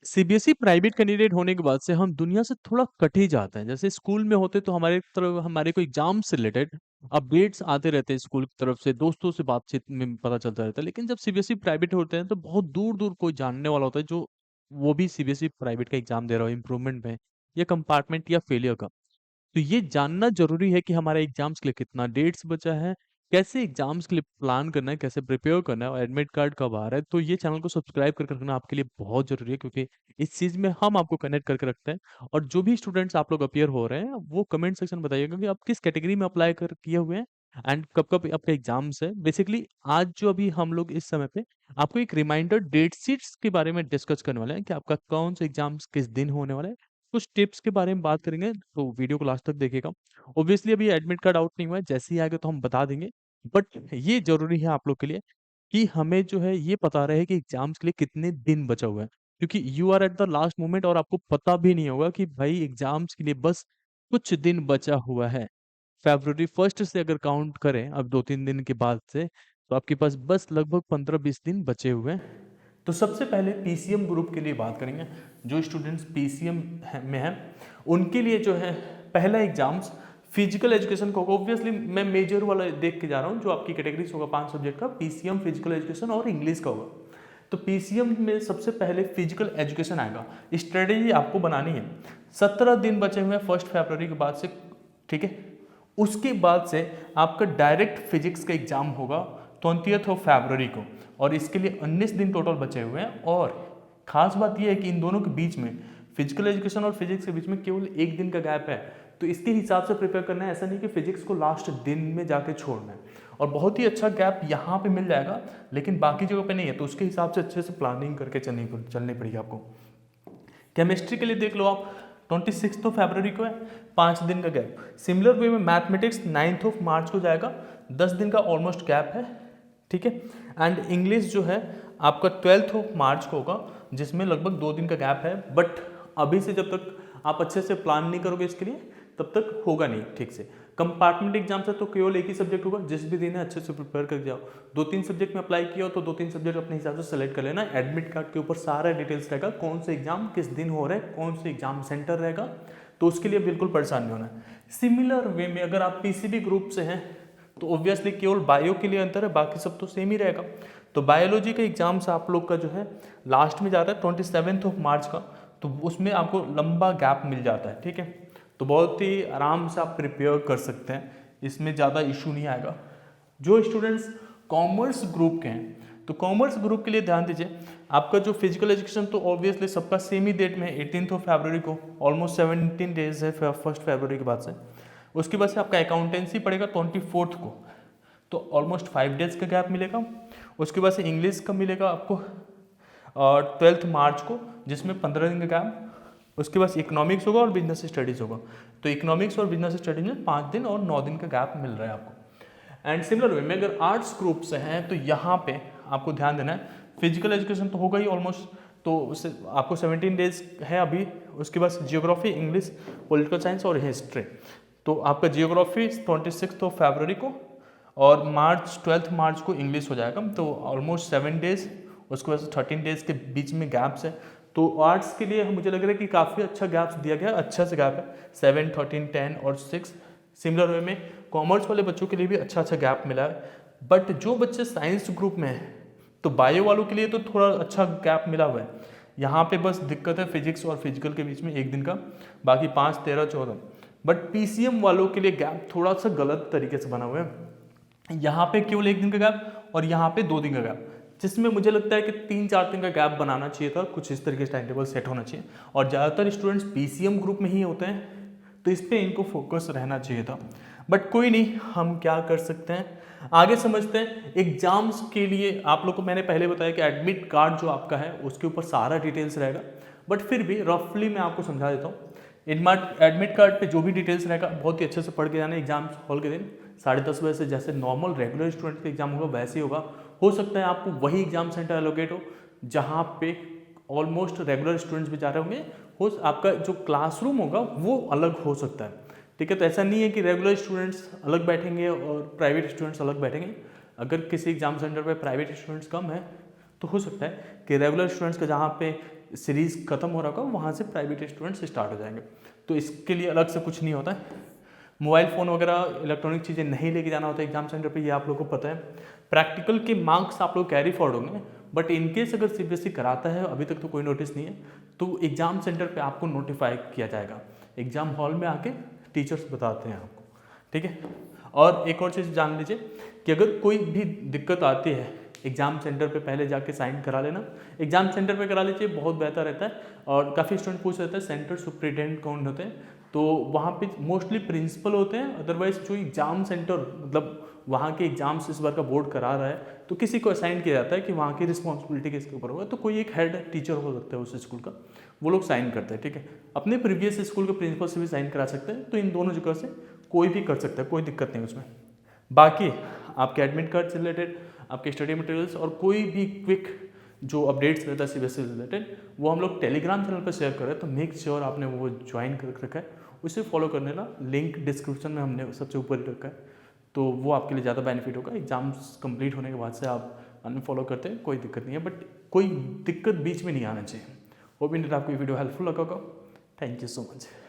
CBSE private candidate होने के बाद से हम दुनिया से थोड़ा कट ही जाते हैं। जैसे स्कूल में होते तो हमारे तरफ हमारे कोई एग्जाम से रिलेटेड अपडेट्स आते रहते हैं स्कूल की तरफ से, दोस्तों से बातचीत में पता चलता रहता है। लेकिन जब सीबीएसई प्राइवेट होते हैं तो बहुत दूर दूर कोई जानने वाला होता है जो वो भी सीबीएसई प्राइवेट का एग्जाम दे रहा हो, इम्प्रूवमेंट में या कंपार्टमेंट या फेलियर का। तो ये जानना ज़रूरी है कि हमारे एग्ज़ाम्स के लिए कितना डेट्स बचा है, कैसे एग्ज़ाम्स के लिए प्लान करना है, कैसे प्रिपेयर करना है और एडमिट कार्ड कब आ रहा है। तो ये चैनल को सब्सक्राइब करके रखना आपके लिए बहुत ज़रूरी है, क्योंकि इस चीज़ में हम आपको कनेक्ट करके रखते हैं। और जो भी स्टूडेंट्स आप लोग अपीयर हो रहे हैं, वो कमेंट सेक्शन में बताइएगा कि आप किस कैटेगरी में अप्लाई कर किए हुए हैं एंड कब-कब आपका एग्ज़ाम्स है। बेसिकली आज जो अभी हम लोग इस समय पे आपको एक रिमाइंडर डेट शीट्स के बारे में डिस्कस करने वाले हैं कि आपका कौन से एग्ज़ाम्स किस दिन होने वाला है। कुछ टिप्स के बारे में बात करेंगे, तो वीडियो को लास्ट तक देखिएगा। ऑब्वियसली अभी एडमिट कार्ड आउट नहीं हुआ है, जैसे ही आएगा तो हम बता देंगे। बट ये ज़रूरी है आप लोग के लिए कि हमें जो है ये पता रहे कि एग्ज़ाम्स के लिए कितने दिन बचा हुआ है। क्योंकि you are at the last moment और आपको पता भी नहीं होगा कि भाई एग्ज़ाम्स के लिए बस कुछ दिन बचा हुआ है। फ़रवरी 1 से अगर काउंट करें अब 2-3 दिन के बाद से, तो आपके पास बस लगभग 15-20 दिन बचे हुए हैं। तो सबसे पहले पीसीएम ग्रुप के लिए बात करेंगे। जो स्टूडेंट्स पीसीएम में हैं उनके लिए जो है पहला एग्जाम्स फिजिकल एजुकेशन का होगा। ऑब्वियसली मैं मेजर वाला देख के जा रहा हूँ, जो आपकी कैटेगरीज होगा 5 सब्जेक्ट का, पीसीएम, फिजिकल एजुकेशन और इंग्लिश का होगा। तो पीसीएम में सबसे पहले फिजिकल एजुकेशन आएगा। स्ट्रेटेजी आपको बनानी है। 17 दिन बचे हुए हैं 1 फरवरी के बाद से, ठीक है। उसके बाद से आपका डायरेक्ट फिजिक्स का एग्जाम होगा 20th ऑफ फरवरी को, और इसके लिए 19 दिन टोटल बचे हुए हैं। और खास बात यह है कि इन दोनों के बीच में, फिजिकल एजुकेशन और फिजिक्स के बीच में केवल 1 दिन का गैप है। तो इसके हिसाब से प्रिपेयर करना है, ऐसा नहीं कि फिजिक्स को लास्ट दिन में जाके छोड़ना है। और बहुत ही अच्छा गैप यहाँ पे मिल जाएगा, लेकिन बाकी जगह पे नहीं है, तो उसके हिसाब से अच्छे से प्लानिंग करके चलनी पड़ेगी आपको। केमिस्ट्री के लिए देख लो आप, 26 फरवरी को है, 5 दिन का गैप। सिमिलर वे में मैथमेटिक्स 9 ऑफ मार्च को जाएगा, 10 दिन का ऑलमोस्ट गैप है, ठीक है। एंड इंग्लिश जो है आपका 12 ऑफ मार्च को होगा, जिसमें लगभग 2 दिन का गैप है। बट अभी से जब तक आप अच्छे से प्लान नहीं करोगे इसके लिए, तब तक होगा नहीं ठीक से। कंपार्टमेंट एग्जाम से तो केवल एक ही सब्जेक्ट होगा, जिस भी दिन है अच्छे से प्रिपेयर कर जाओ। 2-3 सब्जेक्ट में अप्लाई किया हो तो 2-3 सब्जेक्ट अपने हिसाब से सेलेक्ट कर लेना। एडमिट कार्ड के ऊपर सारा डिटेल्स रहेगा, कौन से एग्जाम किस दिन हो रहे हैं, कौन से एग्जाम सेंटर रहेगा, तो उसके लिए बिल्कुल परेशान नहीं होना है। सिमिलर वे में अगर आप पीसीबी ग्रुप से हैं तो ऑब्वियसली केवल बायो के लिए अंतर है, बाकी सब तो सेम ही रहेगा। तो बायोलॉजी का एग्जाम्स आप लोग का जो है लास्ट में जा रहा है 27 ऑफ मार्च का, तो उसमें आपको लंबा गैप मिल जाता है, ठीक है। तो बहुत ही आराम से आप प्रिपेयर कर सकते हैं, इसमें ज़्यादा इशू नहीं आएगा। जो स्टूडेंट्स कॉमर्स ग्रुप के हैं, तो कॉमर्स ग्रुप के लिए ध्यान दीजिए, आपका जो फिजिकल एजुकेशन तो ऑब्वियसली सबका सेम ही डेट में है, 18 ऑफ फरवरी को, ऑलमोस्ट 17 डेज है 1 फरवरी के बाद से। उसके बाद से आपका अकाउंटेंसी पड़ेगा 24 को, तो ऑलमोस्ट 5 डेज का गैप मिलेगा। उसके बाद से इंग्लिश का मिलेगा आपको 12 मार्च को, जिसमें 15 दिन का गैप। उसके बाद इकोनॉमिक्स होगा और बिजनेस स्टडीज़ होगा, तो इकोनॉमिक्स और बिजनेस स्टडीज में 5 दिन और 9 दिन का गैप मिल रहा है आपको। एंड सिमिलर वे में अगर आर्ट्स ग्रुप से हैं तो यहाँ पे आपको ध्यान देना है, फिजिकल एजुकेशन तो होगा ही ऑलमोस्ट, तो उससे आपको 17 डेज है अभी। उसके बाद जियोग्राफी, इंग्लिश, पॉलिटिकल साइंस और हिस्ट्री। तो आपका जियोग्राफी 26 ऑफ फरवरी को, और 12 मार्च को इंग्लिश हो जाएगा, तो ऑलमोस्ट 7 डेज। उसके बाद 13 डेज के बीच में गैप्स है। तो आर्ट्स के लिए मुझे लग रहा है कि काफ़ी अच्छा गैप्स दिया गया, अच्छा से गैप है 7, 13, 10 और 6। सिमिलर वे में कॉमर्स वाले बच्चों के लिए भी अच्छा अच्छा गैप मिला है। बट जो बच्चे साइंस ग्रुप में हैं, तो बायो वालों के लिए तो थोड़ा अच्छा गैप मिला हुआ है। यहाँ पे बस दिक्कत है फिजिक्स और फिजिकल के बीच में 1 दिन का, बाकी 5, 13, 14। बट पीसीएम वालों के लिए गैप थोड़ा सा गलत तरीके से बना हुआ है। यहाँ पे केवल 1 दिन का गैप और यहाँ पे 2 दिन का गैप, जिसमें मुझे लगता है कि 3-4 दिन का गैप बनाना चाहिए था, कुछ इस तरीके से टाइम टेबल सेट होना चाहिए। और ज़्यादातर स्टूडेंट्स पीसीएम ग्रुप में ही होते हैं, तो इस पर इनको फोकस रहना चाहिए था। बट कोई नहीं, हम क्या कर सकते हैं, आगे समझते हैं। एग्जाम्स के लिए आप लोग को मैंने पहले बताया कि एडमिट कार्ड जो आपका है उसके ऊपर सारा डिटेल्स रहेगा, बट फिर भी रफली मैं आपको समझा देता हूँ। एडमिट कार्ड पे जो भी डिटेल्स रहेगा बहुत ही अच्छे से पढ़ के जाना। एग्जाम हॉल के दिन 10:30 बजे से जैसे नॉर्मल रेगुलर स्टूडेंट का एग्जाम होगा वैसे ही होगा। हो सकता है आपको वही एग्जाम सेंटर एलोकेट हो जहाँ पे ऑलमोस्ट रेगुलर स्टूडेंट्स भी जा रहे होंगे, हो आपका जो क्लासरूम होगा वो अलग हो सकता है, ठीक है। तो ऐसा नहीं है कि रेगुलर स्टूडेंट्स अलग बैठेंगे और प्राइवेट स्टूडेंट्स अलग बैठेंगे। अगर किसी एग्जाम सेंटर पे प्राइवेट स्टूडेंट्स कम है तो हो सकता है कि रेगुलर स्टूडेंट्स का जहाँ पे सीरीज़ खत्म हो रहा होगा वहाँ से प्राइवेट स्टूडेंट्स स्टार्ट हो जाएंगे। तो इसके लिए अलग से कुछ नहीं होता है। मोबाइल फ़ोन वगैरह इलेक्ट्रॉनिक चीज़ें नहीं लेके जाना होता है एग्जाम सेंटर पे, ये आप लोगों को पता है। प्रैक्टिकल के मार्क्स आप लोग कैरी फॉरवर्ड होंगे, बट इनकेस अगर सीबीएसई कराता है, अभी तक तो कोई नोटिस नहीं है, तो एग्जाम सेंटर पे आपको नोटिफाई किया जाएगा। एग्जाम हॉल में आके टीचर्स बताते हैं आपको, ठीक है। और एक और चीज़ जान लीजिए कि अगर कोई भी दिक्कत आती है एग्जाम सेंटर पे पहले जाके साइन करा लेना। एग्जाम सेंटर पे करा लीजिए, बहुत बेहतर रहता है। और काफ़ी स्टूडेंट पूछ रहे थे सेंटर सुपरिटेंडेंट कौन होते हैं, तो वहाँ पे मोस्टली प्रिंसिपल होते हैं। अदरवाइज जो एग्जाम सेंटर मतलब वहाँ के एग्जाम्स इस बार का बोर्ड करा रहा है, तो किसी को असाइन किया जाता है कि वहाँ की रिस्पॉन्सिबिलिटी किसके ऊपर होगा, तो कोई एक हेड टीचर हो सकता है उस स्कूल का, वो लोग साइन करते हैं, ठीक है। अपने प्रीवियस स्कूल के प्रिंसिपल से भी साइन करा सकते हैं, तो इन दोनों जगह से कोई भी कर सकता है, कोई दिक्कत नहीं उसमें। बाकी आपके एडमिट कार्ड से रिलेटेड, आपके स्टडी मटेरियल्स और कोई भी क्विक जो अपडेट्स रहता है सीबीएसई से रिलेटेड, वो हम लोग टेलीग्राम चैनल पर शेयर कर रहे हैं, तो मेक श्योर आपने वो ज्वाइन कर रखा है, उसे फॉलो करने का लिंक डिस्क्रिप्शन में हमने सबसे ऊपर ही रखा है, तो वो आपके लिए ज़्यादा बेनिफिट होगा। एग्जाम्स कंप्लीट होने के बाद से आप अनफॉलो करते हैं, कोई दिक्कत नहीं है, बट कोई दिक्कत बीच में नहीं आना चाहिए। होप इंडिया आपको ये वीडियो हेल्पफुल लगा होगा। Thank you so much.